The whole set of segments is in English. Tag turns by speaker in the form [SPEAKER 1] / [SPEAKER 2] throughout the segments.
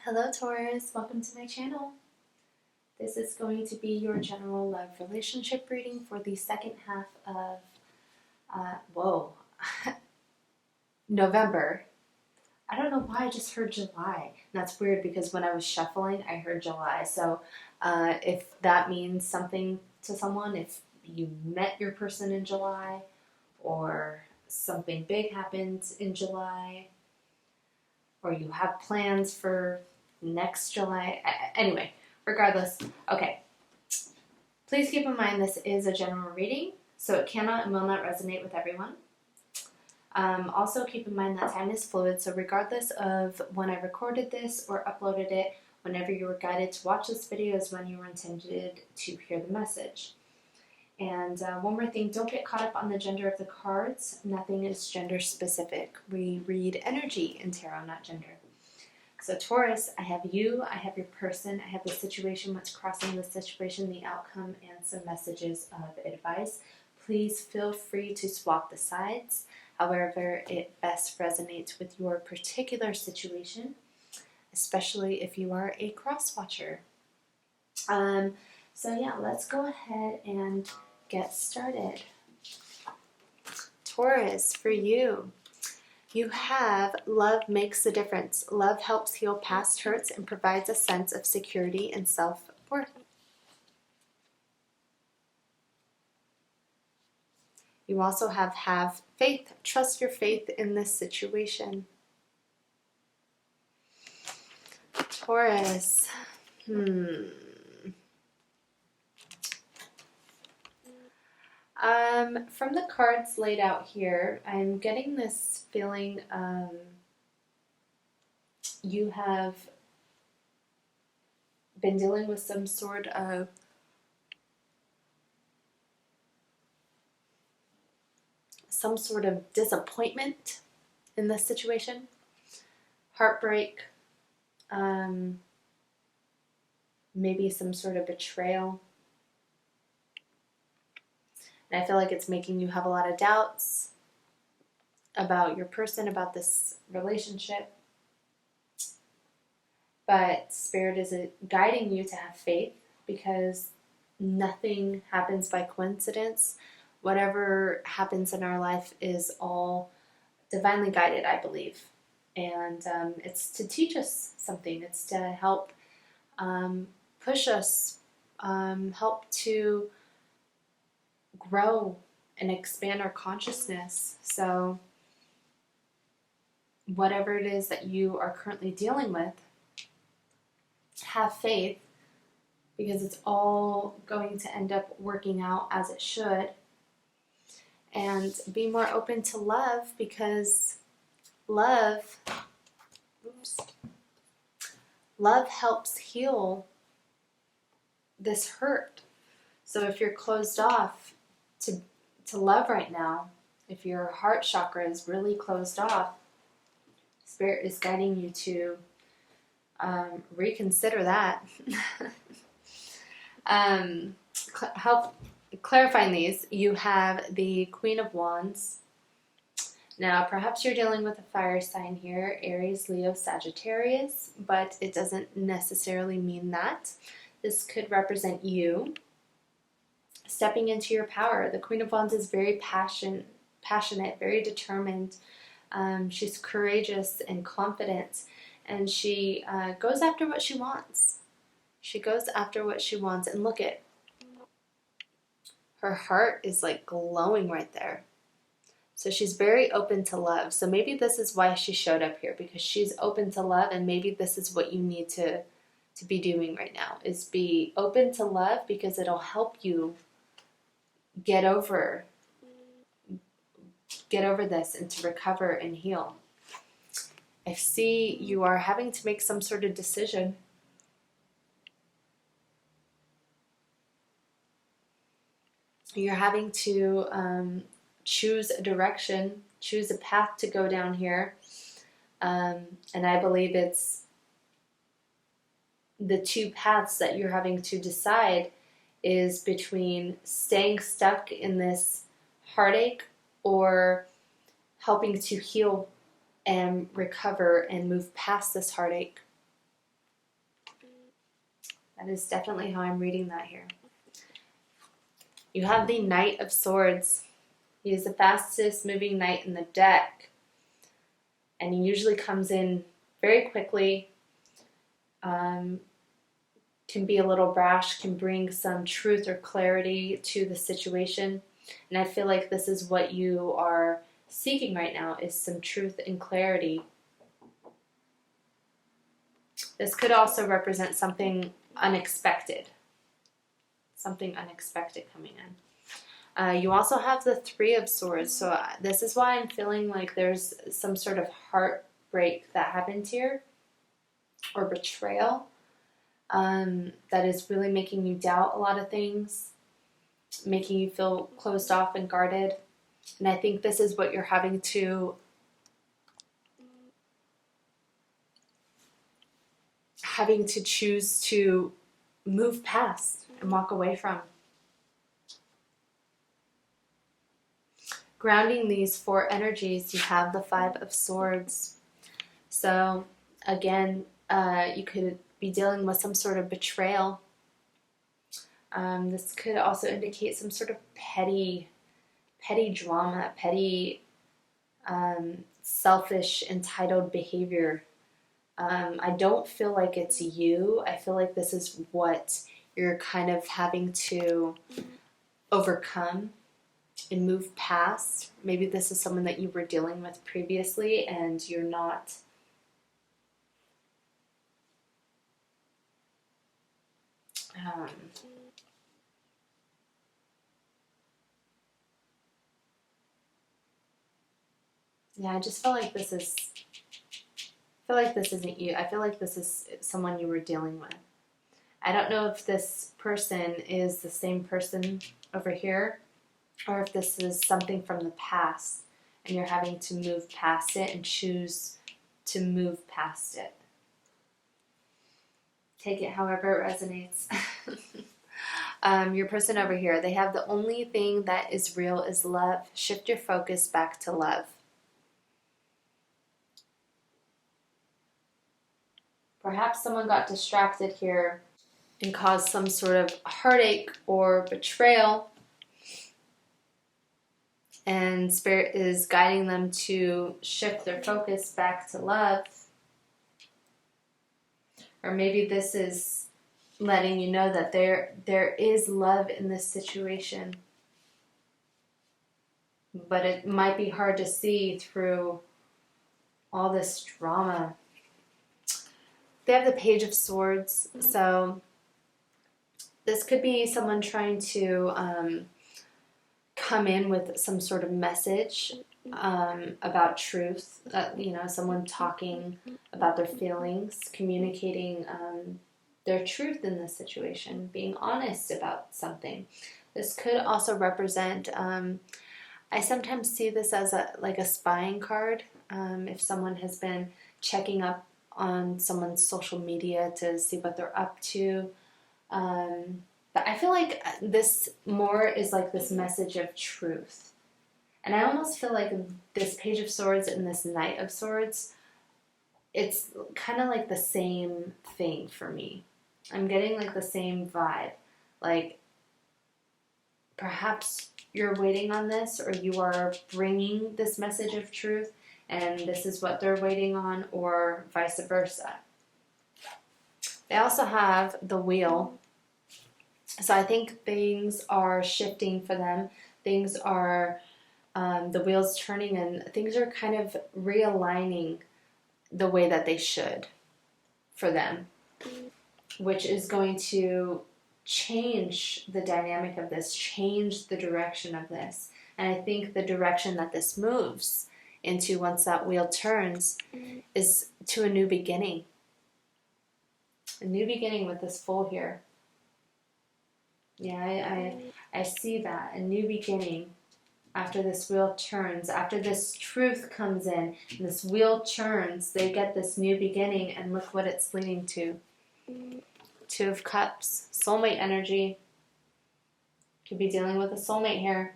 [SPEAKER 1] Hello Taurus, welcome to my channel. This is going to be your general love relationship reading for the second half of, November. I don't know why I just heard July. And that's weird because when I was shuffling, I heard July. So if that means something to someone, if you met your person in July or something big happened in July, or you have plans for next July. Anyway, regardless, okay. Please keep in mind this is a general reading, so it cannot and will not resonate with everyone. Also keep in mind that time is fluid, so regardless of when I recorded this or uploaded it, whenever you were guided to watch this video is when you were intended to hear the message. And one more thing, don't get caught up on the gender of the cards. Nothing is gender specific. We read energy in tarot, not gender. So Taurus, I have you, I have your person, I have the situation, what's crossing the situation, the outcome, and some messages of advice. Please feel free to swap the sides, however it best resonates with your particular situation, especially if you are a cross-watcher. So yeah, let's go ahead and get started. Taurus, for you. You have love makes a difference. Love helps heal past hurts and provides a sense of security and self-worth. You also have faith. Trust your faith in this situation. Taurus. From the cards laid out here, I'm getting this feeling you have been dealing with some sort of disappointment in this situation, heartbreak, maybe some sort of betrayal. And I feel like it's making you have a lot of doubts about your person, about this relationship. But Spirit is guiding you to have faith because nothing happens by coincidence. Whatever happens in our life is all divinely guided, I believe. And it's to teach us something. It's to help push us, help to grow and expand our consciousness. So whatever it is that you are currently dealing with, have faith because it's all going to end up working out as it should. And be more open to love because love helps heal this hurt. So if you're closed off to love right now, if your heart chakra is really closed off, Spirit is guiding you to reconsider that. Help clarifying these. You have the Queen of Wands. Now, perhaps you're dealing with a fire sign here, Aries, Leo, Sagittarius, but it doesn't necessarily mean that. This could represent you stepping into your power. The Queen of Wands is very passionate, very determined. She's courageous and confident, and she goes after what she wants. She goes after what she wants, and look at her heart is like glowing right there. So she's very open to love. So maybe this is why she showed up here, because she's open to love, and maybe this is what you need to be doing right now, is be open to love, because it'll help you get over this and to recover and heal. I see you are having to make some sort of decision. You're having to choose a direction, choose a path to go down here. And I believe it's the two paths that you're having to decide is between staying stuck in this heartache or helping to heal and recover and move past this heartache. That is definitely how I'm reading that here. You have the Knight of Swords. He is the fastest moving knight in the deck. And he usually comes in very quickly. Can be a little brash, can bring some truth or clarity to the situation. And I feel like this is what you are seeking right now, is some truth and clarity. This could also represent something unexpected. Something unexpected coming in. You also have the Three of Swords. So this is why I'm feeling like there's some sort of heartbreak that happened here, or betrayal, that is really making you doubt a lot of things, making you feel closed off and guarded. And I think this is what you're having to choose to move past and walk away from. Grounding these four energies, you have the Five of Swords. So again, you could be dealing with some sort of betrayal. This could also indicate some sort of petty drama, petty, selfish, entitled behavior. I don't feel like it's you. I feel like this is what you're kind of having to overcome and move past. Maybe this is someone that you were dealing with previously and you're not yeah, I just feel like this is, I feel like this isn't you. I feel like this is someone you were dealing with. I don't know if this person is the same person over here, or if this is something from the past and you're having to move past it and choose to move past it. Take it however it resonates. Your person over here, they have the only thing that is real is love. Shift your focus back to love. Perhaps someone got distracted here and caused some sort of heartache or betrayal, and Spirit is guiding them to shift their focus back to love. Or maybe this is letting you know that there is love in this situation, but it might be hard to see through all this drama. They have the Page of Swords, so this could be someone trying to come in with some sort of message about truth. Someone talking about their feelings, communicating their truth in this situation, being honest about something. This could also represent, I sometimes see this as like a spying card. If someone has been checking up on someone's social media to see what they're up to. But I feel like this more is like this message of truth. And I almost feel like this Page of Swords and this Knight of Swords, it's kind of like the same thing for me. I'm getting like the same vibe. Like perhaps you're waiting on this, or you are bringing this message of truth and this is what they're waiting on, or vice versa. They also have the Wheel. So I think things are shifting for them. Things are, the wheel's turning and things are kind of realigning the way that they should for them, which is going to change the dynamic of this, change the direction of this. And I think the direction that this moves into once that wheel turns is to a new beginning. A new beginning with this Fool here. Yeah, I see that. A new beginning after this wheel turns. After this truth comes in and this wheel turns, they get this new beginning, and look what it's leading to. Two of Cups. Soulmate energy. Could be dealing with a soulmate here.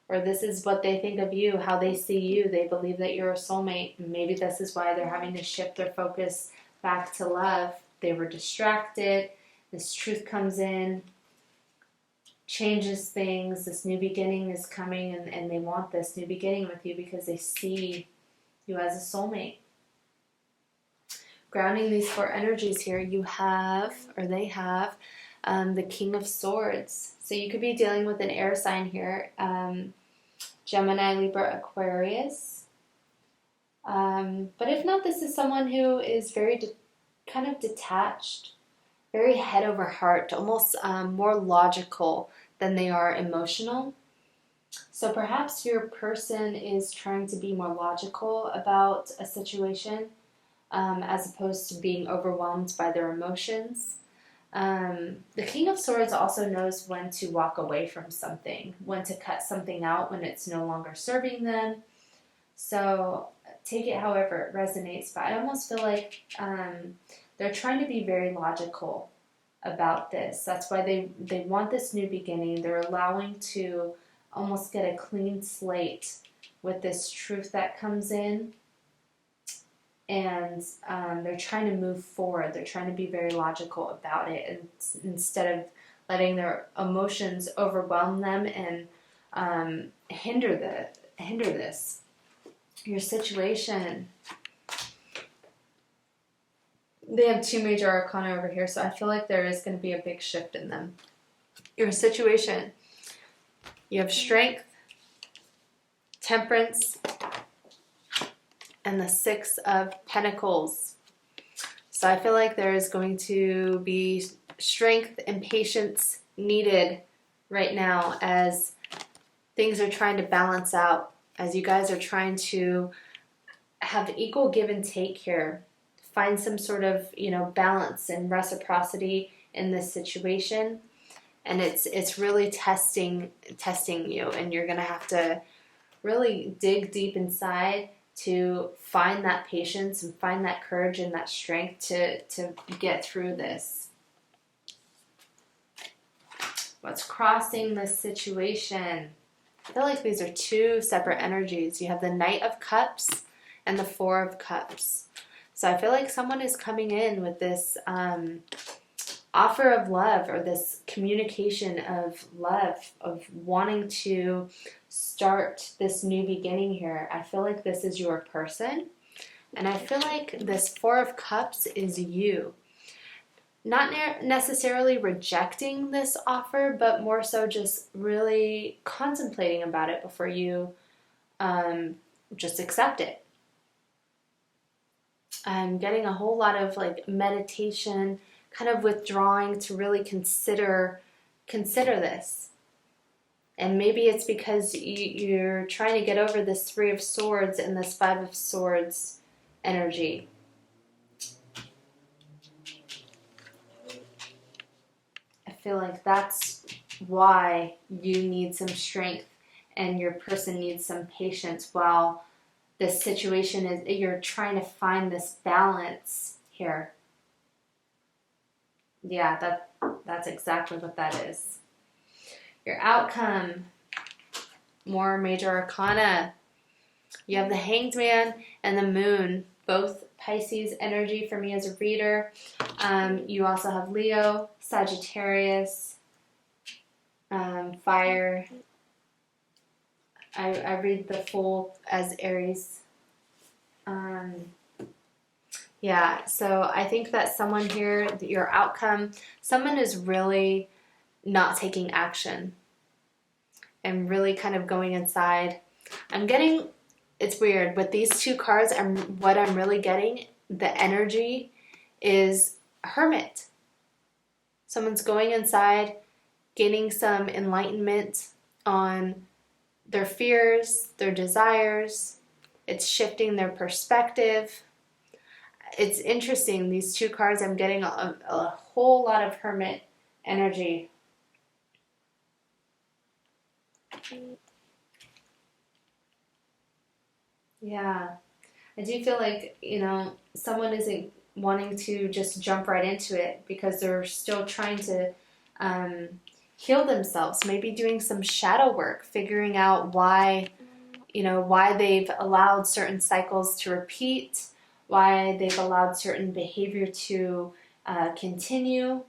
[SPEAKER 1] Or this is what they think of you, how they see you. They believe that you're a soulmate. And maybe this is why they're having to shift their focus back to love. They were distracted. This truth comes in, changes things. This new beginning is coming, and they want this new beginning with you because they see you as a soulmate. Grounding these four energies here, you have, or they have, the King of Swords. So you could be dealing with an air sign here, Gemini, Libra, Aquarius. But if not, this is someone who is very kind of detached, very head over heart, almost more logical than they are emotional. So perhaps your person is trying to be more logical about a situation as opposed to being overwhelmed by their emotions. The King of Swords also knows when to walk away from something, when to cut something out when it's no longer serving them. So take it however it resonates, but I almost feel like they're trying to be very logical about this. That's why they want this new beginning. They're allowing to almost get a clean slate with this truth that comes in. And they're trying to move forward. They're trying to be very logical about it, and instead of letting their emotions overwhelm them and hinder this. Your situation. They have two major arcana over here, so I feel like there is going to be a big shift in them. Your situation. You have Strength, Temperance, and the Six of Pentacles. So I feel like there is going to be strength and patience needed right now as things are trying to balance out, as you guys are trying to have equal give and take here. Find some sort of, balance and reciprocity in this situation. And it's really testing you, and you're going to have to really dig deep inside to find that patience and find that courage and that strength to get through this. What's crossing this situation? I feel like these are two separate energies. You have the Knight of Cups and the Four of Cups. So I feel like someone is coming in with this offer of love, or this communication of love, of wanting to start this new beginning here. I feel like this is your person, and I feel like this Four of Cups is you. Not necessarily rejecting this offer, but more so just really contemplating about it before you just accept it. I'm getting a whole lot of meditation, kind of withdrawing to really consider this. And maybe it's because you're trying to get over this Three of Swords and this Five of Swords energy. I feel like that's why you need some strength and your person needs some patience while this situation is, you're trying to find this balance here. Yeah, that's exactly what that is. Your outcome, more major arcana. You have the Hanged Man and the Moon, both Pisces energy for me as a reader. You also have Leo, Sagittarius, fire. I read the Fool as Aries. Yeah, so I think that someone here, your outcome, someone is really not taking action and really kind of going inside. I'm getting, it's weird, with these two cards, what I'm really getting, the energy is Hermit. Someone's going inside, gaining some enlightenment on their fears, their desires. It's shifting their perspective. It's interesting, these two cards, I'm getting a whole lot of Hermit energy. Yeah, I do feel like, someone isn't wanting to just jump right into it because they're still trying to heal themselves, maybe doing some shadow work, figuring out why they've allowed certain cycles to repeat, why they've allowed certain behavior to continue,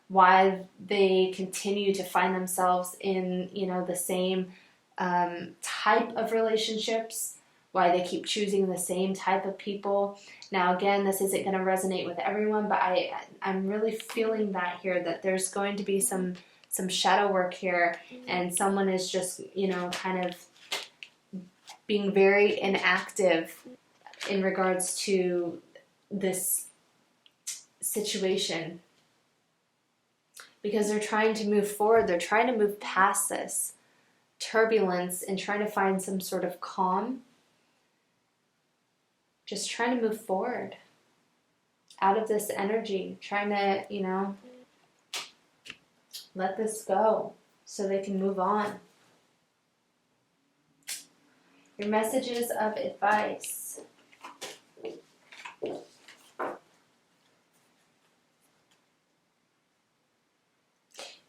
[SPEAKER 1] why they continue to find themselves in, you know, the same type of relationships, why they keep choosing the same type of people. Now, again, this isn't going to resonate with everyone, but I'm really feeling that here, that there's going to be some shadow work here, and someone is just, you know, kind of being very inactive in regards to this situation, because they're trying to move forward. They're trying to move past this turbulence and trying to find some sort of calm. Just trying to move forward out of this energy, trying to, you know, let this go so they can move on. Your messages of advice.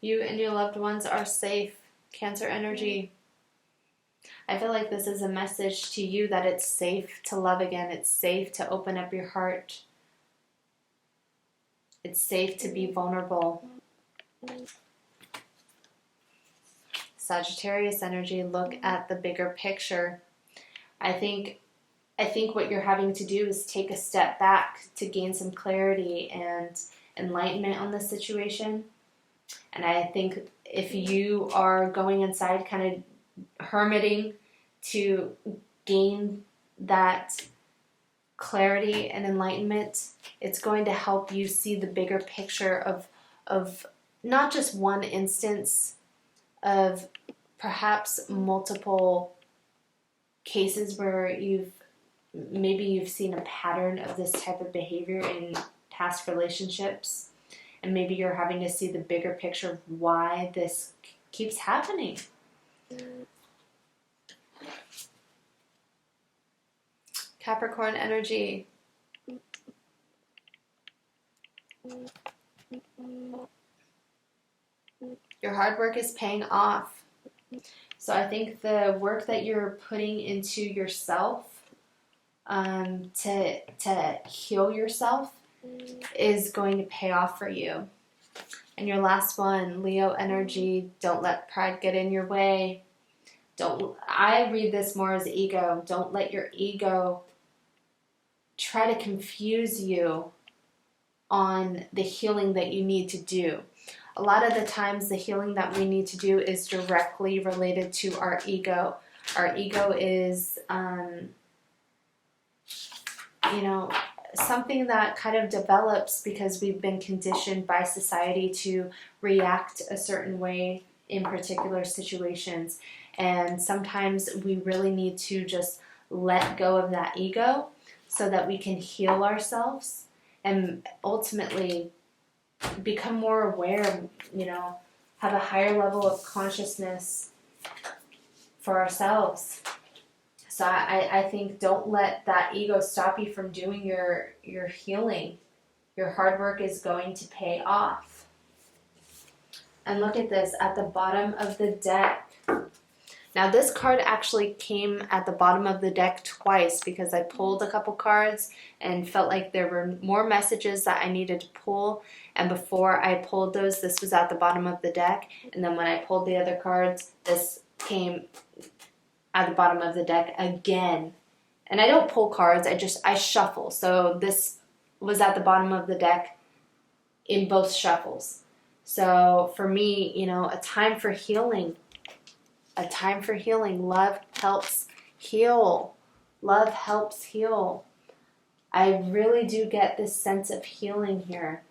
[SPEAKER 1] You and your loved ones are safe. Cancer energy. I feel like this is a message to you that it's safe to love again. It's safe to open up your heart. It's safe to be vulnerable. Sagittarius energy, look at the bigger picture. I think what you're having to do is take a step back to gain some clarity and enlightenment on the situation. And I think if you are going inside, kind of hermiting to gain that clarity and enlightenment, it's going to help you see the bigger picture of not just one instance, of perhaps multiple cases where you've seen a pattern of this type of behavior in past relationships, and maybe you're having to see the bigger picture of why this keeps happening. Capricorn energy. Your hard work is paying off. So I think the work that you're putting into yourself to heal yourself is going to pay off for you. And your last one, Leo energy, don't let pride get in your way. I read this more as ego. Don't let your ego try to confuse you on the healing that you need to do. A lot of the times the healing that we need to do is directly related to our ego. Our ego is, something that kind of develops because we've been conditioned by society to react a certain way in particular situations. And sometimes we really need to just let go of that ego so that we can heal ourselves and ultimately become more aware, have a higher level of consciousness for ourselves. So I think don't let that ego stop you from doing your healing. Your hard work is going to pay off. And look at this at the bottom of the deck. Now this card actually came at the bottom of the deck twice because I pulled a couple cards and felt like there were more messages that I needed to pull. And before I pulled those, this was at the bottom of the deck. And then when I pulled the other cards, this came at the bottom of the deck again. And I don't pull cards, I shuffle. So this was at the bottom of the deck in both shuffles. So for me, a time for healing. A time for healing. Love helps heal. Love helps heal. I really do get this sense of healing here.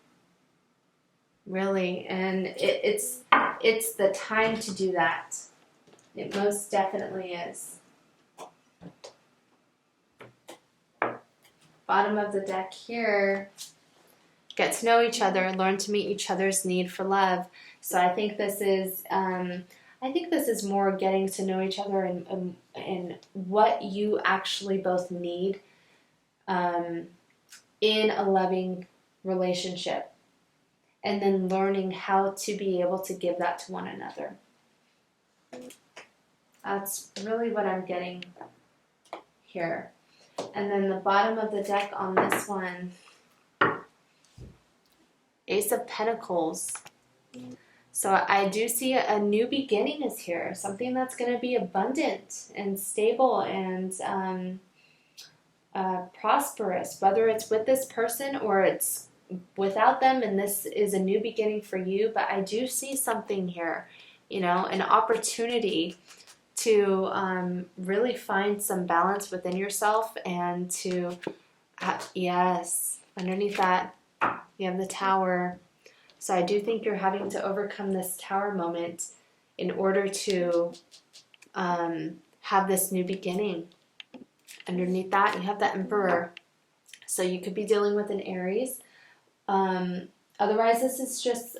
[SPEAKER 1] Really. And it's the time to do that. It most definitely is. Bottom of the deck here. Get to know each other, learn to meet each other's need for love. So I think this is more getting to know each other and what you actually both need in a loving relationship. And then learning how to be able to give that to one another. That's really what I'm getting here. And then the bottom of the deck on this one, Ace of Pentacles. So I do see a new beginning is here, something that's going to be abundant and stable and prosperous, whether it's with this person or it's without them, and this is a new beginning for you. But I do see something here, you know, an opportunity to really find some balance within yourself and to, yes, underneath that, you have the Tower. So I do think you're having to overcome this Tower moment in order to have this new beginning. Underneath that, you have the Emperor. So you could be dealing with an Aries. Otherwise, this is just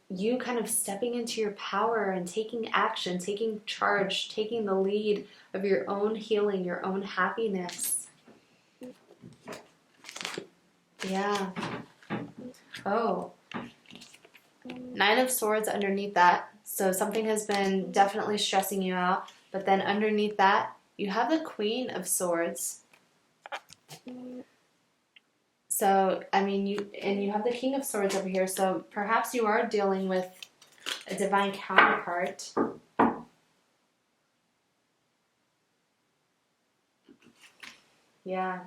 [SPEAKER 1] you kind of stepping into your power and taking action, taking charge, taking the lead of your own healing, your own happiness. Yeah. Oh. Nine of Swords underneath that. So something has been definitely stressing you out. But then underneath that, you have the Queen of Swords. So, I mean, you have the King of Swords over here. So perhaps you are dealing with a divine counterpart. Yeah.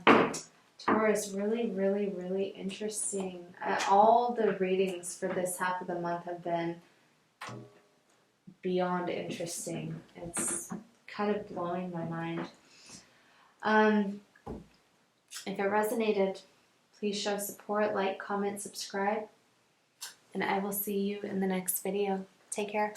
[SPEAKER 1] Taurus, really, really, really interesting. All the readings for this half of the month have been beyond interesting. It's kind of blowing my mind. If it resonated, please show support, like, comment, subscribe, and I will see you in the next video. Take care.